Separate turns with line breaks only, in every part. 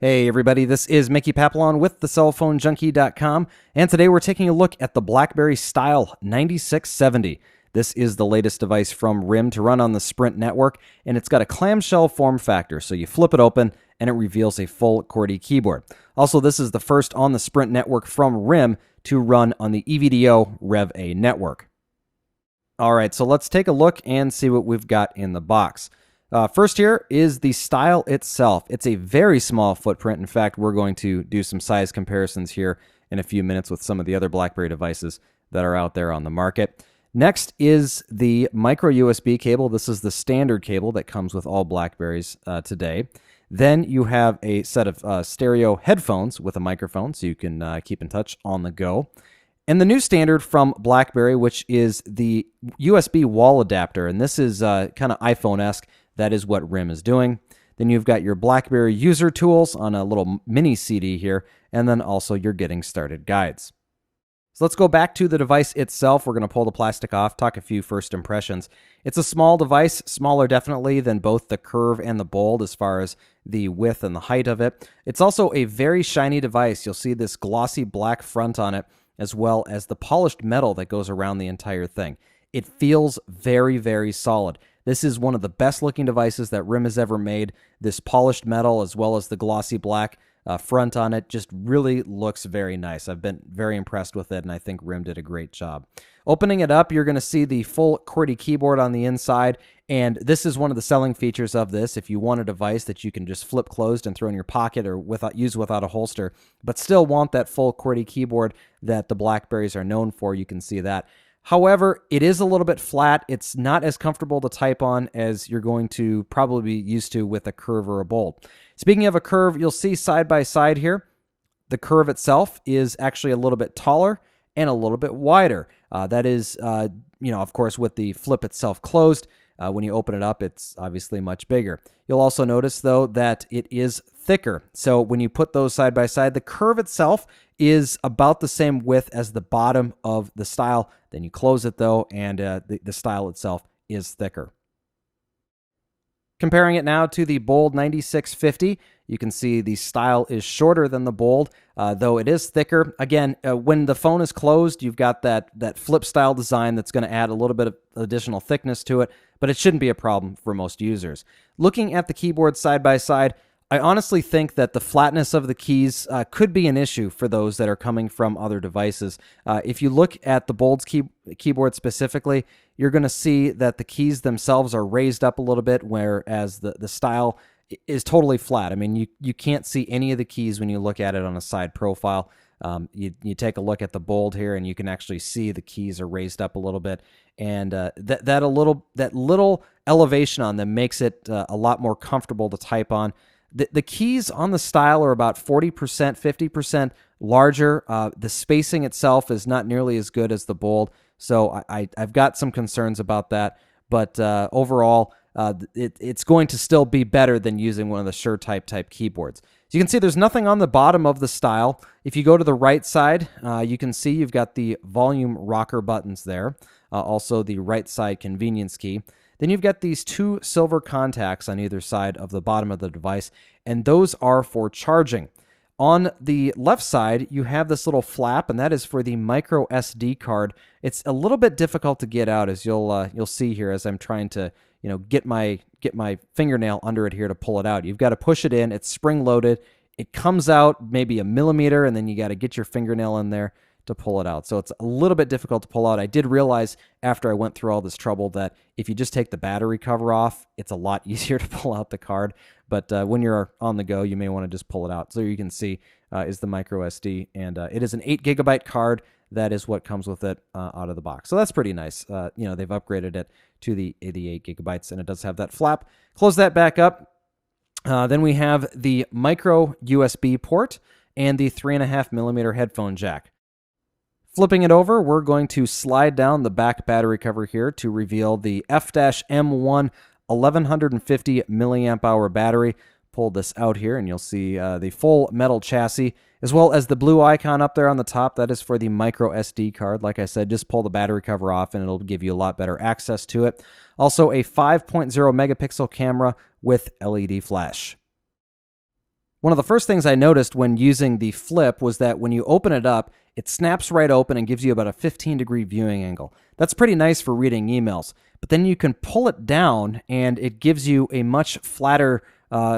Hey everybody, this is Mickey Papillon with thecellphonejunkie.com, and today we're taking a look at the Blackberry Style 9670. This is the latest device from RIM to run on the Sprint network, and it's got a clamshell form factor, so you flip it open and it reveals a full QWERTY keyboard. Also, this is the first on the Sprint network from RIM to run on the EVDO Rev A network. Alright, so let's take a look and see what we've got in the box. First here is the Style itself. It's a very small footprint. In fact, we're going to do some size comparisons here in a few minutes with some of the other BlackBerry devices that are out there on the market. Next is the micro USB cable. This is the standard cable that comes with all BlackBerries today. Then you have a set of stereo headphones with a microphone so you can keep in touch on the go. And the new standard from BlackBerry, which is the USB wall adapter. And this is kind of iPhone-esque. That is what RIM is doing. Then you've got your BlackBerry user tools on a little mini CD here, and then also your getting started guides. So let's go back to the device itself. We're going to pull the plastic off, talk a few first impressions. It's a small device, smaller definitely than both the Curve and the Bold as far as the width and the height of it. It's also a very shiny device. You'll see this glossy black front on it, as well as the polished metal that goes around the entire thing. It feels very, very solid. This is one of the best looking devices that RIM has ever made. This polished metal as well as the glossy black front on it just really looks very nice. I've been very impressed with it, and I think RIM did a great job. Opening it up, you're going to see the full QWERTY keyboard on the inside, and this is one of the selling features of this. If you want a device that you can just flip closed and throw in your pocket or use without a holster, but still want that full QWERTY keyboard that the BlackBerries are known for, you can see that. However, it is a little bit flat. It's not as comfortable to type on as you're going to probably be used to with a Curve or a Bold. Speaking of a Curve, you'll see side by side here, the Curve itself is actually a little bit taller and a little bit wider. That is, of course, with the flip itself closed. When you open it up, it's obviously much bigger. You'll also notice, though, that it is thicker. So when you put those side by side, the Curve itself is about the same width as the bottom of the Style. Then you close it, though, and the Style itself is thicker. Comparing it now to the Bold 9650, you can see the Style is shorter than the Bold, though it is thicker. Again, when the phone is closed, you've got that flip style design that's going to add a little bit of additional thickness to it, but it shouldn't be a problem for most users. Looking at the keyboard side by side, I honestly think that the flatness of the keys could be an issue for those that are coming from other devices. If you look at the Bold's keyboard specifically, you're going to see that the keys themselves are raised up a little bit, whereas the Style is totally flat. I mean, you can't see any of the keys when you look at it on a side profile. You take a look at the Bold here, and you can actually see the keys are raised up a little bit, and that little elevation on them makes it a lot more comfortable to type on. The keys on the Style are about 40%, 50% larger. The spacing itself is not nearly as good as the Bold, so I've got some concerns about that. But overall, it's going to still be better than using one of the SureType keyboards. So you can see there's nothing on the bottom of the Style. If you go to the right side, you can see you've got the volume rocker buttons there. Also the right side convenience key. Then you've got these two silver contacts on either side of the bottom of the device, and those are for charging. On the left side, you have this little flap, and that is for the micro SD card. It's a little bit difficult to get out, as you'll see here as I'm trying to get my fingernail under it here to pull it out. You've got to push it in. It's spring-loaded. It comes out maybe a millimeter, and then you got to get your fingernail in there to pull it out. So it's a little bit difficult to pull out. I did realize after I went through all this trouble that if you just take the battery cover off, it's a lot easier to pull out the card. But when you're on the go, you may want to just pull it out. So you can see is the micro SD, and it is an 8 GB card. That is what comes with it out of the box. So that's pretty nice. They've upgraded it to the 8 GB, and it does have that flap. Close that back up. Then we have the micro USB port and the 3.5mm headphone jack. Flipping it over, we're going to slide down the back battery cover here to reveal the F-M1 1150 milliamp hour battery. Pull this out here, and you'll see the full metal chassis, as well as the blue icon up there on the top. That is for the micro SD card. Like I said, just pull the battery cover off, and it'll give you a lot better access to it. Also, a 5.0 megapixel camera with LED flash. One of the first things I noticed when using the flip was that when you open it up, it snaps right open and gives you about a 15-degree viewing angle. That's pretty nice for reading emails. But then you can pull it down and it gives you a much flatter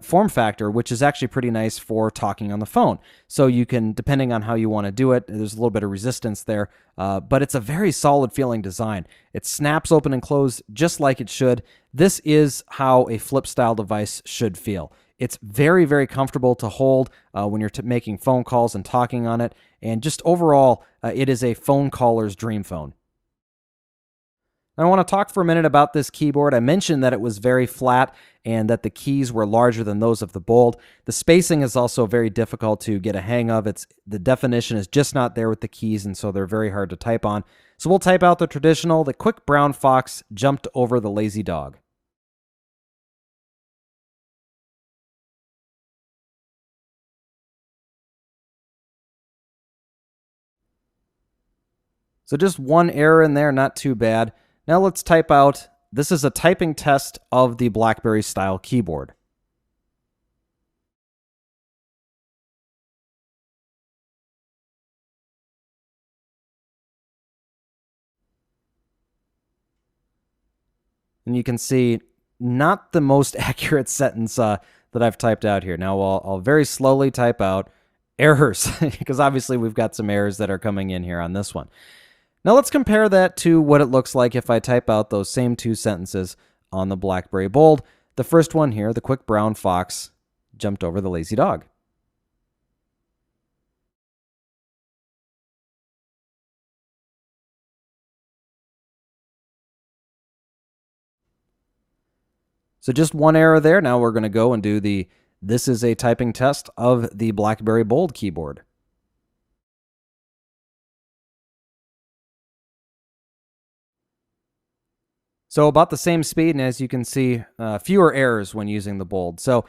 form factor, which is actually pretty nice for talking on the phone. So you can, depending on how you want to do it, there's a little bit of resistance there, but it's a very solid feeling design. It snaps open and closed just like it should. This is how a flip style device should feel. It's very, very comfortable to hold when you're making phone calls and talking on it. And just overall, it is a phone caller's dream phone. I want to talk for a minute about this keyboard. I mentioned that it was very flat and that the keys were larger than those of the Bold. The spacing is also very difficult to get a hang of. The definition is just not there with the keys, and so they're very hard to type on. So we'll type out the traditional. The quick brown fox jumped over the lazy dog. So just one error in there, not too bad. Now let's type out, this is a typing test of the Blackberry Style keyboard. And you can see not the most accurate sentence that I've typed out here. Now I'll very slowly type out errors because obviously we've got some errors that are coming in here on this one. Now let's compare that to what it looks like if I type out those same two sentences on the BlackBerry Bold. The first one here, the quick brown fox jumped over the lazy dog. So just one error there. Now we're going to go and do this is a typing test of the BlackBerry Bold keyboard. So about the same speed, and as you can see, fewer errors when using the Bold. So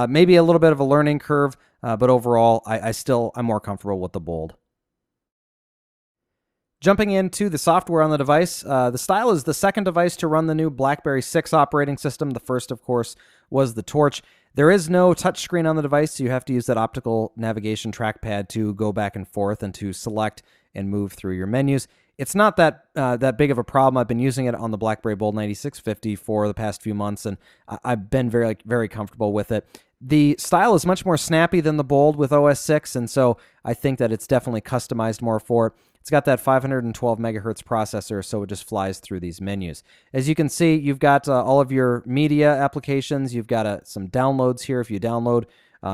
maybe a little bit of a learning curve, but overall, I'm more comfortable with the Bold. Jumping into the software on the device, the Style is the second device to run the new BlackBerry 6 operating system. The first, of course, was the Torch. There is no touchscreen on the device, so you have to use that optical navigation trackpad to go back and forth and to select and move through your menus. It's not that big of a problem. I've been using it on the BlackBerry Bold 9650 for the past few months, and I've been very, very comfortable with it. The Style is much more snappy than the Bold with OS 6, and so I think that it's definitely customized more for it. It's got that 512 megahertz processor, so it just flies through these menus. As you can see, you've got all of your media applications. You've got some downloads here if you download.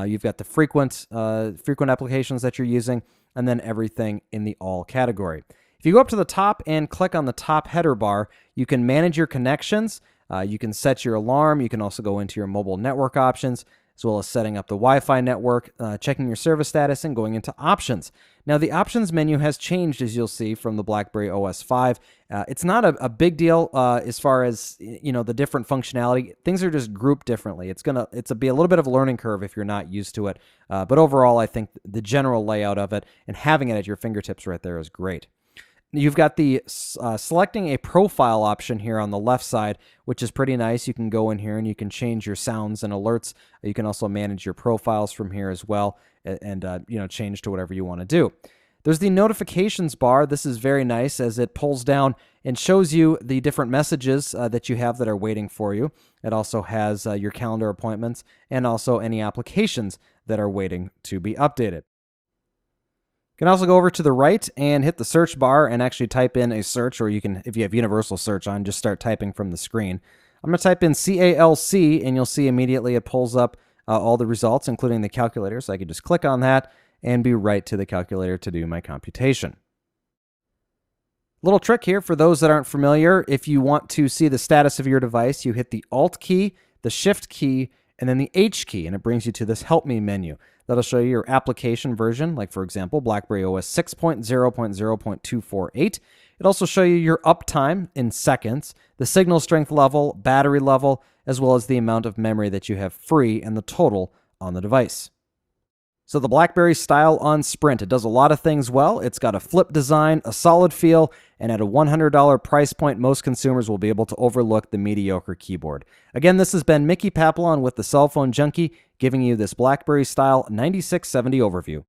You've got the frequent applications that you're using, and then everything in the all category. If you go up to the top and click on the top header bar, you can manage your connections. You can set your alarm. You can also go into your mobile network options, as well as setting up the Wi-Fi network, checking your service status, and going into options. Now, the options menu has changed, as you'll see, from the BlackBerry OS 5. It's not a big deal as far as the different functionality. Things are just grouped differently. It's be a little bit of a learning curve if you're not used to it. But overall, I think the general layout of it and having it at your fingertips right there is great. You've got the selecting a profile option here on the left side, which is pretty nice. You can go in here and you can change your sounds and alerts. You can also manage your profiles from here as well, and change to whatever you want to do. There's the notifications bar. This is very nice as it pulls down and shows you the different messages that you have that are waiting for you. It also has your calendar appointments and also any applications that are waiting to be updated. You can also go over to the right and hit the search bar and actually type in a search, or you can, if you have universal search on, just start typing from the screen. I'm going to type in CALC, and you'll see immediately it pulls up all the results, including the calculator. So I can just click on that and be right to the calculator to do my computation. Little trick here for those that aren't familiar. If you want to see the status of your device, you hit the Alt key, the Shift key, and then the H key, and it brings you to this Help Me menu. That'll show you your application version, like, for example, BlackBerry OS 6.0.0.248. It'll also show you your uptime in seconds, the signal strength level, battery level, as well as the amount of memory that you have free and the total on the device. So the Blackberry Style on Sprint, it does a lot of things well. It's got a flip design, a solid feel, and at a $100 price point, most consumers will be able to overlook the mediocre keyboard. Again, this has been Mickey Papillon with the Cell Phone Junkie, giving you this Blackberry Style 9670 overview.